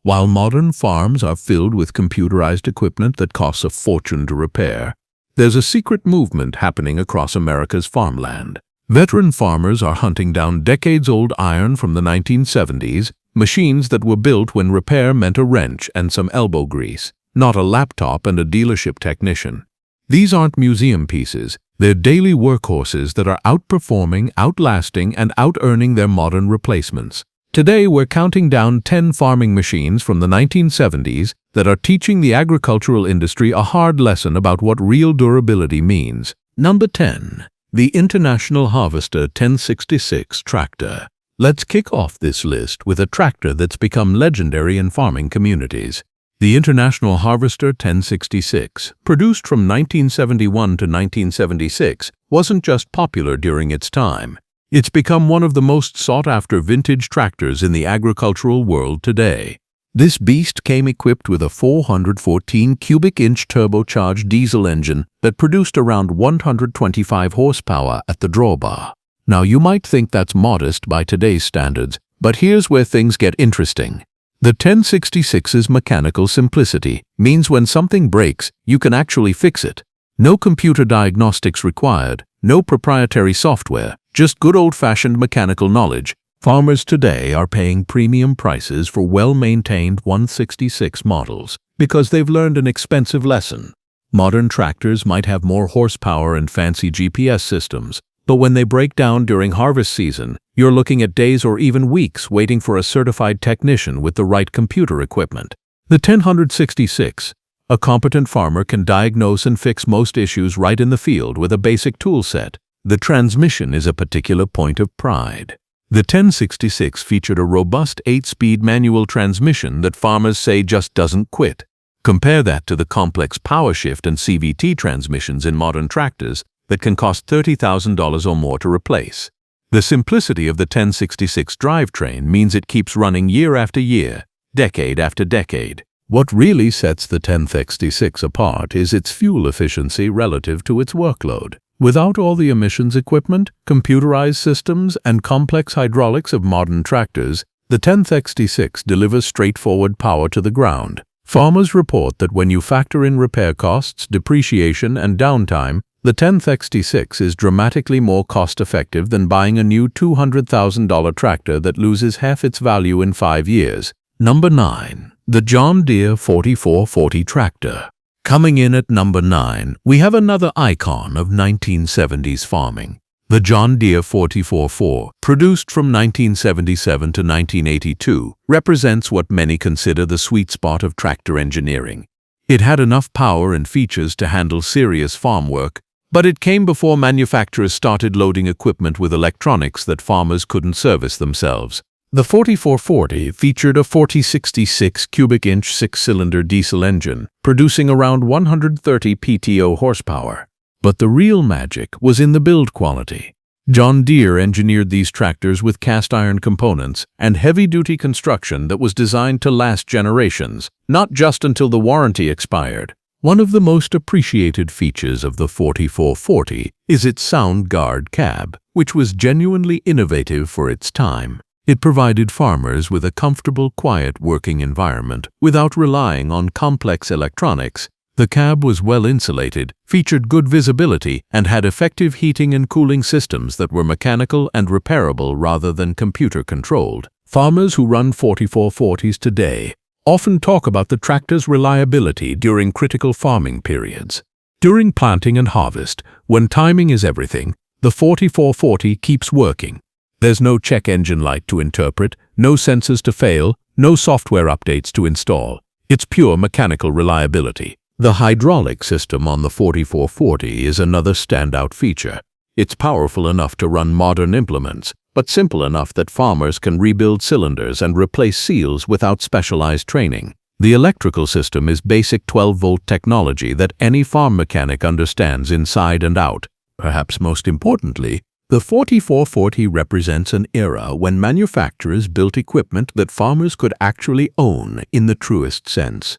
While modern farms are filled with computerized equipment that costs a fortune to repair, there's a secret movement happening across America's farmland. Veteran farmers are hunting down decades-old iron from the 1970s, machines that were built when repair meant a wrench and some elbow grease, not a laptop and a dealership technician. These aren't museum pieces, they're daily workhorses that are outperforming, outlasting, and out-earning their modern replacements. Today we're counting down 10 farming machines from the 1970s that are teaching the agricultural industry a hard lesson about what real durability means. Number 10. The International Harvester 1066 Tractor. Let's kick off this list with a tractor that's become legendary in farming communities. The International Harvester 1066, produced from 1971 to 1976, wasn't just popular during its time. It's become one of the most sought-after vintage tractors in the agricultural world today. This beast came equipped with a 414 cubic inch turbocharged diesel engine that produced around 125 horsepower at the drawbar. Now you might think that's modest by today's standards, but here's where things get interesting. The 1066's mechanical simplicity means when something breaks, you can actually fix it. No computer diagnostics required, no proprietary software, just good old-fashioned mechanical knowledge. Farmers today are paying premium prices for well-maintained 166 models because they've learned an expensive lesson. Modern tractors might have more horsepower and fancy GPS systems, but when they break down during harvest season, you're looking at days or even weeks waiting for a certified technician with the right computer equipment. The 1066. A competent farmer can diagnose and fix most issues right in the field with a basic tool set. The transmission is a particular point of pride. The 1066 featured a robust 8-speed manual transmission that farmers say just doesn't quit. Compare that to the complex power shift and CVT transmissions in modern tractors that can cost $30,000 or more to replace. The simplicity of the 1066 drivetrain means it keeps running year after year, decade after decade. What really sets the 1066 apart is its fuel efficiency relative to its workload. Without all the emissions equipment, computerized systems, and complex hydraulics of modern tractors, the 1066 delivers straightforward power to the ground. Farmers report that when you factor in repair costs, depreciation, and downtime, the 1066 is dramatically more cost-effective than buying a new $200,000 tractor that loses half its value in 5 years. Number 9. The John Deere 4440 Tractor. Coming in at number 9, we have another icon of 1970s farming. The John Deere 4440, produced from 1977 to 1982, represents what many consider the sweet spot of tractor engineering. It had enough power and features to handle serious farm work, but it came before manufacturers started loading equipment with electronics that farmers couldn't service themselves. The 4440 featured a 4066 cubic inch 6-cylinder diesel engine, producing around 130 PTO horsepower. But the real magic was in the build quality. John Deere engineered these tractors with cast iron components and heavy-duty construction that was designed to last generations, not just until the warranty expired. One of the most appreciated features of the 4440 is its sound guard cab, which was genuinely innovative for its time. It provided farmers with a comfortable, quiet working environment without relying on complex electronics. The cab was well insulated, featured good visibility, and had effective heating and cooling systems that were mechanical and repairable rather than computer-controlled. Farmers who run 4440s today often talk about the tractor's reliability during critical farming periods. During planting and harvest, when timing is everything, the 4440 keeps working. There's no check engine light to interpret, no sensors to fail, no software updates to install. It's pure mechanical reliability. The hydraulic system on the 4440 is another standout feature. It's powerful enough to run modern implements, but simple enough that farmers can rebuild cylinders and replace seals without specialized training. The electrical system is basic 12-volt technology that any farm mechanic understands inside and out. Perhaps most importantly, the 4440 represents an era when manufacturers built equipment that farmers could actually own in the truest sense.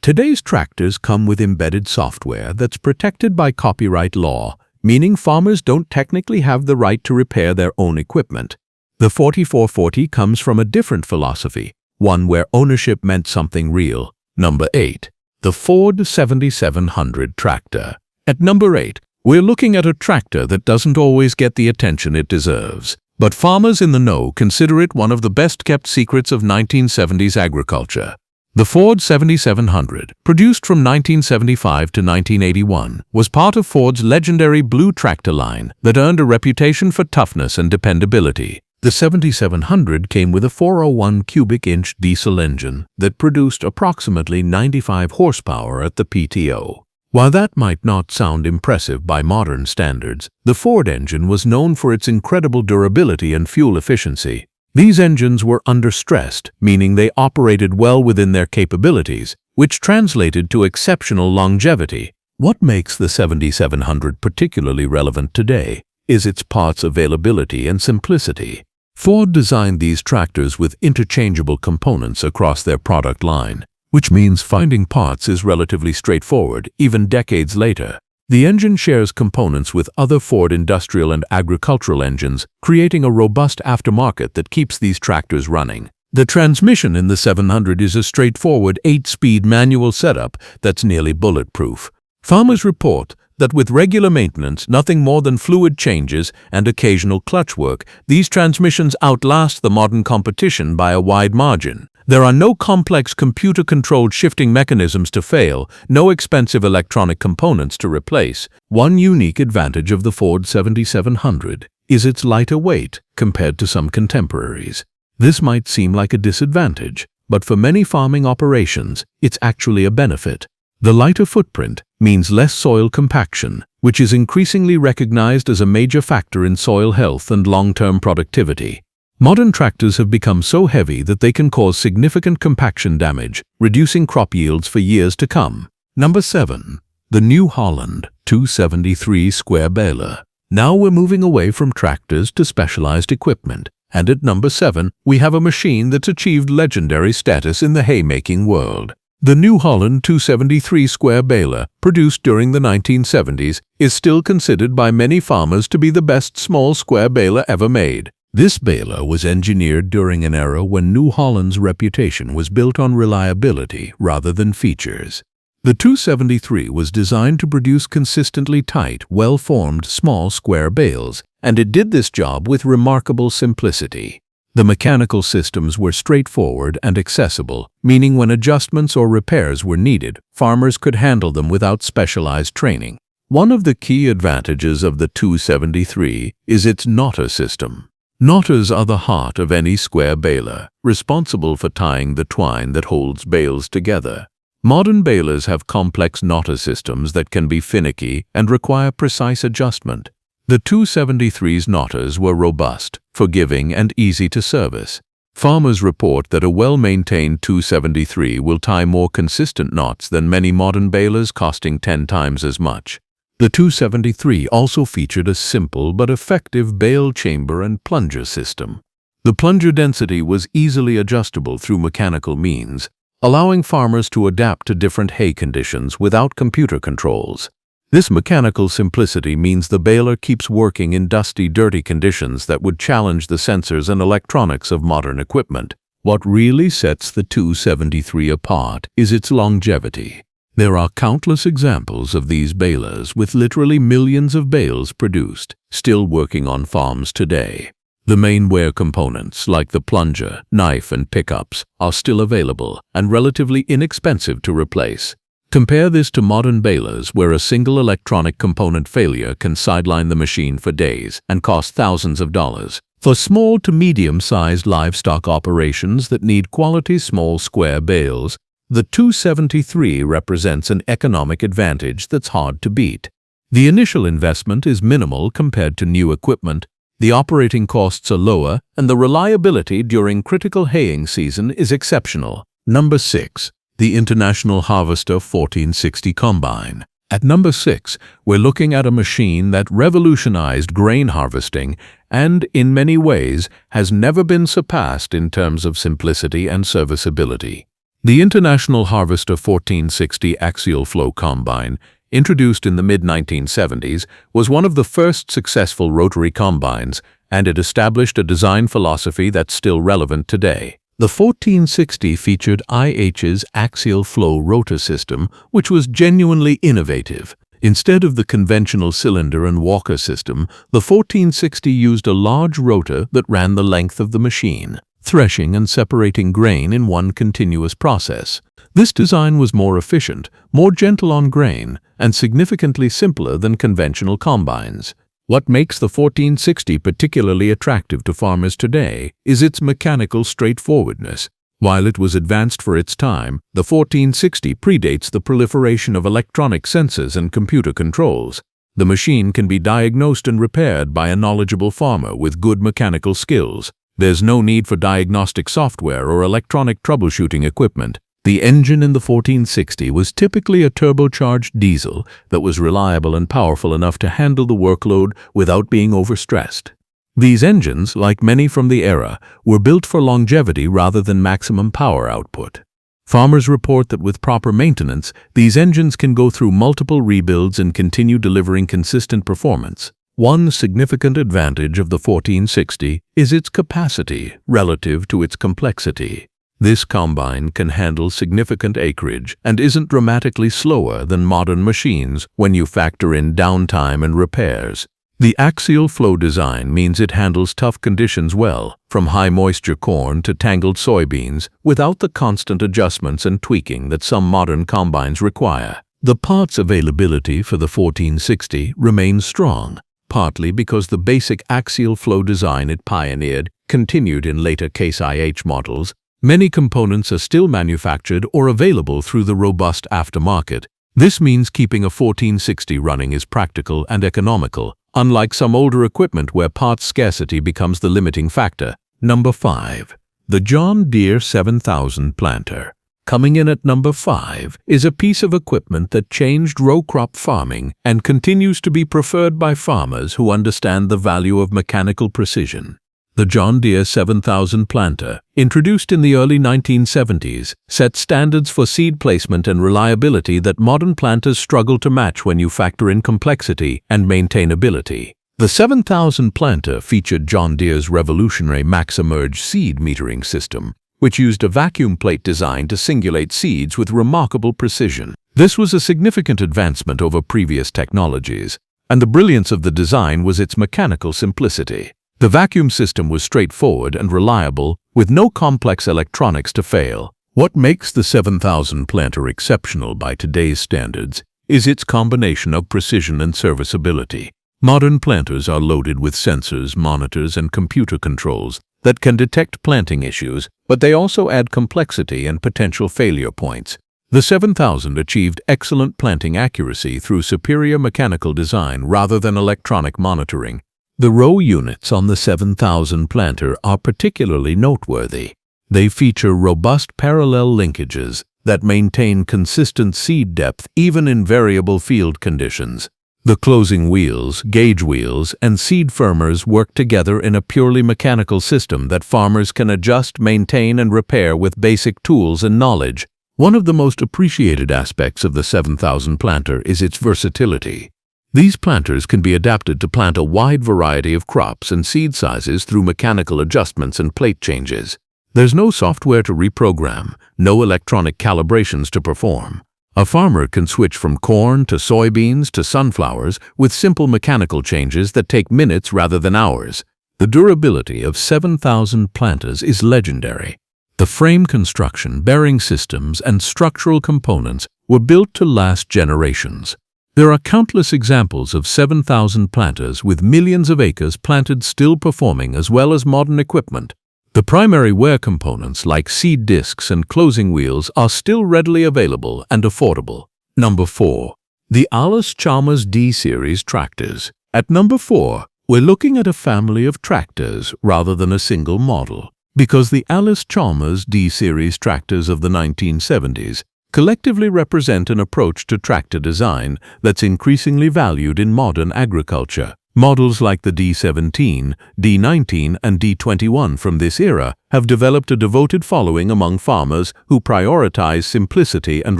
Today's tractors come with embedded software that's protected by copyright law, meaning farmers don't technically have the right to repair their own equipment. The 4440 comes from a different philosophy, one where ownership meant something real. Number 8. The Ford 7700 tractor. At number 8, we're looking at a tractor that doesn't always get the attention it deserves. But farmers in the know consider it one of the best-kept secrets of 1970s agriculture. The Ford 7700, produced from 1975 to 1981, was part of Ford's legendary blue tractor line that earned a reputation for toughness and dependability. The 7700 came with a 401 cubic inch diesel engine that produced approximately 95 horsepower at the PTO. While that might not sound impressive by modern standards, the Ford engine was known for its incredible durability and fuel efficiency. These engines were understressed, meaning they operated well within their capabilities, which translated to exceptional longevity. What makes the 7700 particularly relevant today is its parts availability and simplicity. Ford designed these tractors with interchangeable components across their product line, which means finding parts is relatively straightforward even decades later. The engine shares components with other Ford industrial and agricultural engines, creating a robust aftermarket that keeps these tractors running. The transmission in the 700 is a straightforward 8-speed manual setup that's nearly bulletproof. Farmers report that with regular maintenance, nothing more than fluid changes and occasional clutch work, these transmissions outlast the modern competition by a wide margin. There are no complex computer-controlled shifting mechanisms to fail, no expensive electronic components to replace. One unique advantage of the Ford 7700 is its lighter weight compared to some contemporaries. This might seem like a disadvantage, but for many farming operations, it's actually a benefit. The lighter footprint means less soil compaction, which is increasingly recognized as a major factor in soil health and long-term productivity. Modern tractors have become so heavy that they can cause significant compaction damage, reducing crop yields for years to come. Number 7. The New Holland 273 square baler. Now we're moving away from tractors to specialized equipment, and at number 7, we have a machine that's achieved legendary status in the haymaking world. The New Holland 273 square baler, produced during the 1970s, is still considered by many farmers to be the best small square baler ever made. This baler was engineered during an era when New Holland's reputation was built on reliability rather than features. The 273 was designed to produce consistently tight, well-formed small square bales, and it did this job with remarkable simplicity. The mechanical systems were straightforward and accessible, meaning when adjustments or repairs were needed, farmers could handle them without specialized training. One of the key advantages of the 273 is its knotter system. Knotters are the heart of any square baler, responsible for tying the twine that holds bales together. Modern balers have complex knotter systems that can be finicky and require precise adjustment. The 273's knotters were robust, forgiving, and easy to service. Farmers report that a well-maintained 273 will tie more consistent knots than many modern balers, costing 10 times as much. The 273 also featured a simple but effective bale chamber and plunger system. The plunger density was easily adjustable through mechanical means, allowing farmers to adapt to different hay conditions without computer controls. This mechanical simplicity means the baler keeps working in dusty, dirty conditions that would challenge the sensors and electronics of modern equipment. What really sets the 273 apart is its longevity. There are countless examples of these balers with literally millions of bales produced, still working on farms today. The main wear components, like the plunger, knife, and pickups, are still available and relatively inexpensive to replace. Compare this to modern balers where a single electronic component failure can sideline the machine for days and cost thousands of dollars. For small to medium-sized livestock operations that need quality small square bales, the 273 represents an economic advantage that's hard to beat. The initial investment is minimal compared to new equipment, the operating costs are lower, and the reliability during critical haying season is exceptional. Number 6. The International Harvester 1460 Combine. At number 6, we're looking at a machine that revolutionized grain harvesting and, in many ways, has never been surpassed in terms of simplicity and serviceability. The International Harvester 1460 Axial Flow Combine, introduced in the mid-1970s, was one of the first successful rotary combines, and it established a design philosophy that's still relevant today. The 1460 featured IH's axial flow rotor system, which was genuinely innovative. Instead of the conventional cylinder and walker system, the 1460 used a large rotor that ran the length of the machine, threshing and separating grain in one continuous process. This design was more efficient, more gentle on grain, and significantly simpler than conventional combines. What makes the 1460 particularly attractive to farmers today is its mechanical straightforwardness. While it was advanced for its time, the 1460 predates the proliferation of electronic sensors and computer controls. The machine can be diagnosed and repaired by a knowledgeable farmer with good mechanical skills. There's no need for diagnostic software or electronic troubleshooting equipment. The engine in the 1460 was typically a turbocharged diesel that was reliable and powerful enough to handle the workload without being overstressed. These engines, like many from the era, were built for longevity rather than maximum power output. Farmers report that with proper maintenance, these engines can go through multiple rebuilds and continue delivering consistent performance. One significant advantage of the 1460 is its capacity relative to its complexity. This combine can handle significant acreage and isn't dramatically slower than modern machines when you factor in downtime and repairs. The axial flow design means it handles tough conditions well, from high-moisture corn to tangled soybeans, without the constant adjustments and tweaking that some modern combines require. The parts availability for the 1460 remains strong, partly because the basic axial flow design it pioneered continued in later Case IH models. Many components are still manufactured or available through the robust aftermarket. This means keeping a 1460 running is practical and economical, unlike some older equipment where parts scarcity becomes the limiting factor. Number 5. The John Deere 7000 planter. Coming in at number 5 is a piece of equipment that changed row crop farming and continues to be preferred by farmers who understand the value of mechanical precision. The John Deere 7000 planter, introduced in the early 1970s, set standards for seed placement and reliability that modern planters struggle to match when you factor in complexity and maintainability. The 7000 planter featured John Deere's revolutionary MaxEmerge seed metering system, which used a vacuum plate design to singulate seeds with remarkable precision. This was a significant advancement over previous technologies, and the brilliance of the design was its mechanical simplicity. The vacuum system was straightforward and reliable, with no complex electronics to fail. What makes the 7000 planter exceptional by today's standards is its combination of precision and serviceability. Modern planters are loaded with sensors, monitors, and computer controls that can detect planting issues, but they also add complexity and potential failure points. The 7000 achieved excellent planting accuracy through superior mechanical design rather than electronic monitoring. The row units on the 7000 planter are particularly noteworthy. They feature robust parallel linkages that maintain consistent seed depth even in variable field conditions. The closing wheels, gauge wheels, and seed firmers work together in a purely mechanical system that farmers can adjust, maintain, and repair with basic tools and knowledge. One of the most appreciated aspects of the 7000 planter is its versatility. These planters can be adapted to plant a wide variety of crops and seed sizes through mechanical adjustments and plate changes. There's no software to reprogram, no electronic calibrations to perform. A farmer can switch from corn to soybeans to sunflowers with simple mechanical changes that take minutes rather than hours. The durability of 7000 planters is legendary. The frame construction, bearing systems, and structural components were built to last generations. There are countless examples of 7000 planters with millions of acres planted still performing, as well as modern equipment. The primary wear components like seed discs and closing wheels are still readily available and affordable. Number 4. The Allis-Chalmers D-series tractors. At number 4, we're looking at a family of tractors rather than a single model, because the Allis-Chalmers D-series tractors of the 1970s collectively represent an approach to tractor design that's increasingly valued in modern agriculture. Models like the D17, D19, and D21 from this era have developed a devoted following among farmers who prioritize simplicity and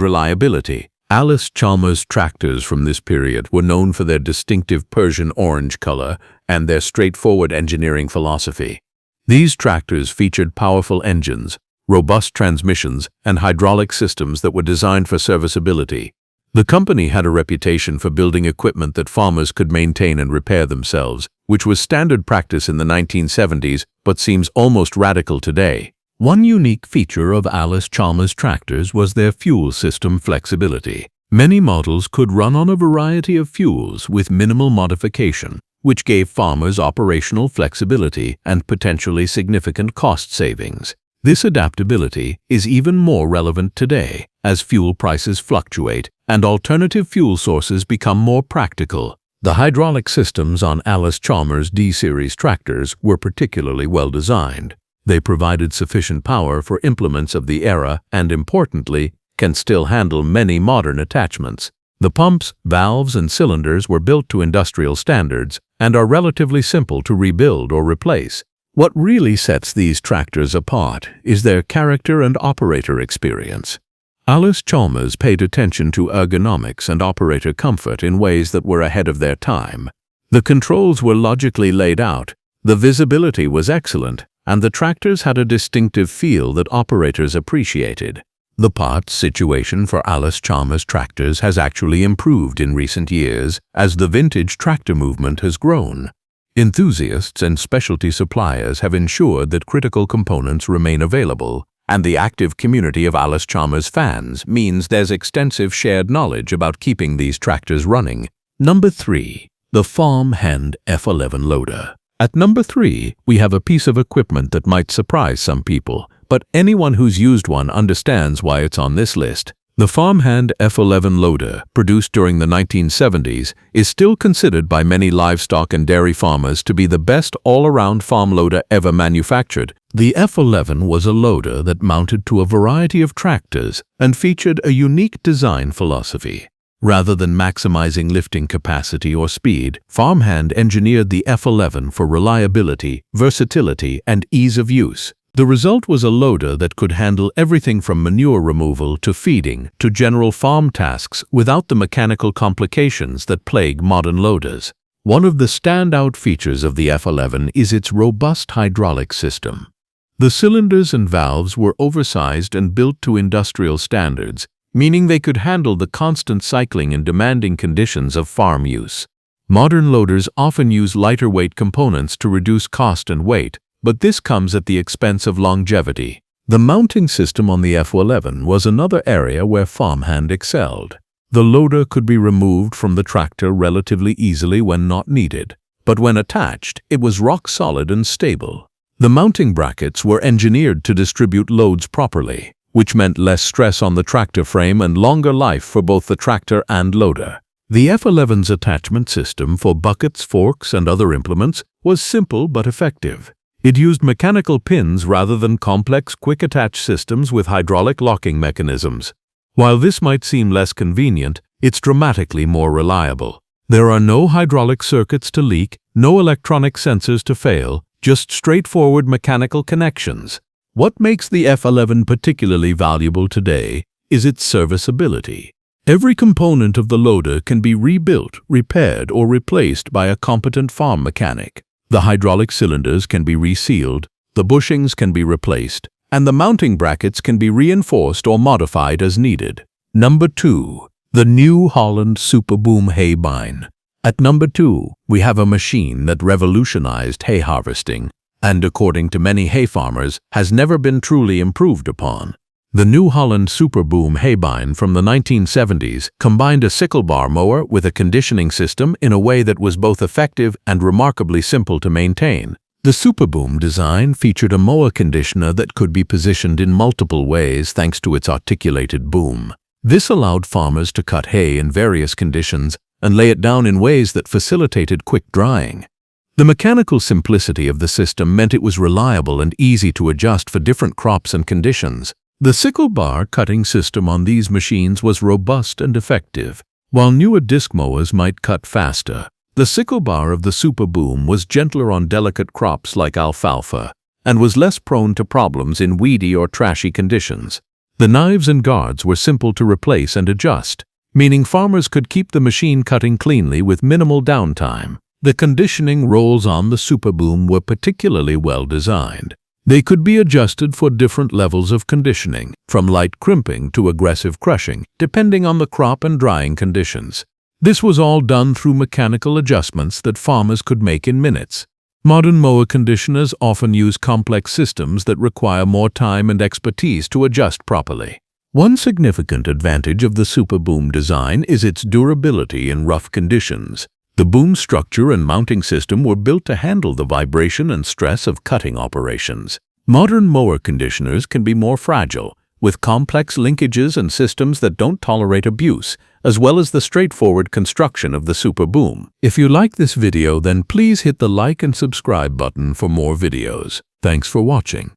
reliability. Allis-Chalmers tractors from this period were known for their distinctive Persian orange color and their straightforward engineering philosophy. These tractors featured powerful engines, robust transmissions, and hydraulic systems that were designed for serviceability. The company had a reputation for building equipment that farmers could maintain and repair themselves, which was standard practice in the 1970s but seems almost radical today. One unique feature of Allis-Chalmers tractors was their fuel system flexibility. Many models could run on a variety of fuels with minimal modification, which gave farmers operational flexibility and potentially significant cost savings. This adaptability is even more relevant today as fuel prices fluctuate and alternative fuel sources become more practical. The hydraulic systems on Allis-Chalmers D-series tractors were particularly well designed. They provided sufficient power for implements of the era and, importantly, can still handle many modern attachments. The pumps, valves, and cylinders were built to industrial standards and are relatively simple to rebuild or replace. What really sets these tractors apart is their character and operator experience. Allis-Chalmers paid attention to ergonomics and operator comfort in ways that were ahead of their time. The controls were logically laid out, the visibility was excellent, and the tractors had a distinctive feel that operators appreciated. The parts situation for Allis-Chalmers tractors has actually improved in recent years as the vintage tractor movement has grown. Enthusiasts and specialty suppliers have ensured that critical components remain available, and the active community of Allis-Chalmers fans means there's extensive shared knowledge about keeping these tractors running. Number 3. The Farmhand F11 loader. At number 3, we have a piece of equipment that might surprise some people, but anyone who's used one understands why it's on this list. The Farmhand F11 loader, produced during the 1970s, is still considered by many livestock and dairy farmers to be the best all-around farm loader ever manufactured. The F11 was a loader that mounted to a variety of tractors and featured a unique design philosophy. Rather than maximizing lifting capacity or speed, Farmhand engineered the F11 for reliability, versatility, and ease of use. The result was a loader that could handle everything from manure removal to feeding to general farm tasks without the mechanical complications that plague modern loaders. One of the standout features of the F11 is its robust hydraulic system. The cylinders and valves were oversized and built to industrial standards, meaning they could handle the constant cycling and demanding conditions of farm use. Modern loaders often use lighter weight components to reduce cost and weight, but this comes at the expense of longevity. The mounting system on the F11 was another area where Farmhand excelled. The loader could be removed from the tractor relatively easily when not needed, but when attached, it was rock solid and stable. The mounting brackets were engineered to distribute loads properly, which meant less stress on the tractor frame and longer life for both the tractor and loader. The F11's attachment system for buckets, forks, and other implements was simple but effective. It used mechanical pins rather than complex quick-attach systems with hydraulic locking mechanisms. While this might seem less convenient, it's dramatically more reliable. There are no hydraulic circuits to leak, no electronic sensors to fail, just straightforward mechanical connections. What makes the F11 particularly valuable today is its serviceability. Every component of the loader can be rebuilt, repaired, or replaced by a competent farm mechanic. The hydraulic cylinders can be resealed, the bushings can be replaced, and the mounting brackets can be reinforced or modified as needed. Number 2. The new Holland Superboom Haybine. At number 2, we have a machine that revolutionized hay harvesting, and according to many hay farmers, has never been truly improved upon. The New Holland Superboom Haybine from the 1970s combined a sickle bar mower with a conditioning system in a way that was both effective and remarkably simple to maintain. The Superboom design featured a mower conditioner that could be positioned in multiple ways thanks to its articulated boom. This allowed farmers to cut hay in various conditions and lay it down in ways that facilitated quick drying. The mechanical simplicity of the system meant it was reliable and easy to adjust for different crops and conditions. The sickle bar cutting system on these machines was robust and effective. While newer disc mowers might cut faster, the sickle bar of the Superboom was gentler on delicate crops like alfalfa and was less prone to problems in weedy or trashy conditions. The knives and guards were simple to replace and adjust, meaning farmers could keep the machine cutting cleanly with minimal downtime. The conditioning rolls on the Superboom were particularly well designed. They could be adjusted for different levels of conditioning, from light crimping to aggressive crushing, depending on the crop and drying conditions. This was all done through mechanical adjustments that farmers could make in minutes. Modern mower conditioners often use complex systems that require more time and expertise to adjust properly. One significant advantage of the Super Boom design is its durability in rough conditions. The boom structure and mounting system were built to handle the vibration and stress of cutting operations. Modern mower conditioners can be more fragile, with complex linkages and systems that don't tolerate abuse, as well as the straightforward construction of the Super Boom. If you like this video, then please hit the like and subscribe button for more videos. Thanks for watching.